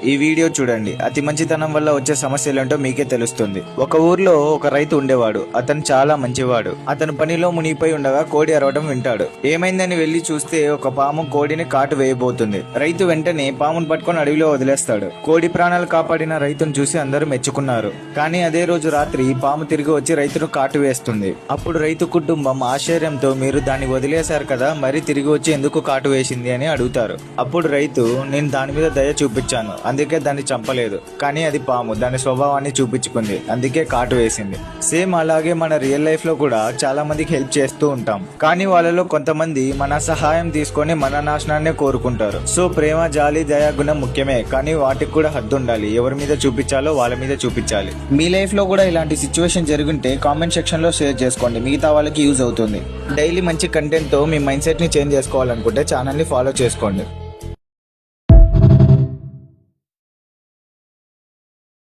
ఈ వీడియో చూడండి. అతి మంచితనం వల్ల వచ్చే సమస్యలేంటో మీకే తెలుస్తుంది. ఒక ఊర్లో ఒక రైతు ఉండేవాడు. అతను చాలా మంచివాడు. అతను పనిలో మునిగిపోయి ఉండగా కోడి అరవడం వింటాడు. ఏమైందని వెళ్లి చూస్తే ఒక పాము కోడిని కాటు వేయబోతుంది. రైతు వెంటనే పామును పట్టుకొని అడవిలో వదిలేస్తాడు. కోడి ప్రాణాలు కాపాడిన రైతును చూసి అందరూ మెచ్చుకున్నారు. కానీ అదే రోజు రాత్రి పాము తిరిగి వచ్చి రైతును కాటు వేస్తుంది. అప్పుడు రైతు కుటుంబం ఆశ్చర్యంతో, మీరు దాన్ని వదిలేశారు కదా, మరి తిరిగి వచ్చి ఎందుకు కాటు వేసింది అని అడుగుతారు. అప్పుడు రైతు, నేను దాని మీద దయ చూపించాను, అందుకే దాన్ని చంపలేదు. కానీ అది పాము దాని స్వభావాన్ని చూపించుకుంది, అందుకే కాటు వేసింది. సేమ్ అలాగే మన రియల్ లైఫ్ లో కూడా చాలా మందికి హెల్ప్ చేస్తూ ఉంటాం. కానీ వాళ్ళలో కొంతమంది మన సహాయం తీసుకొని మన నాశనాన్నే కోరుకుంటారు. సో ప్రేమ, జాలి, దయా గుణం ముఖ్యమే, కానీ వాటికి కూడా హద్దు ఉండాలి. ఎవరి మీద చూపించాలో వాళ్ళ మీద చూపించాలి. మీ లైఫ్ లో కూడా ఇలాంటి సిచ్యువేషన్ జరుగుంటే కామెంట్ సెక్షన్ లో షేర్ చేసుకోండి, మిగతా వాళ్ళకి యూజ్ అవుతుంది. డైలీ మంచి కంటెంట్ తో మీ మైండ్ సెట్ ని చేంజ్ చేసుకోవాలనుకుంటే ఛానల్ ని ఫాలో చేసుకోండి.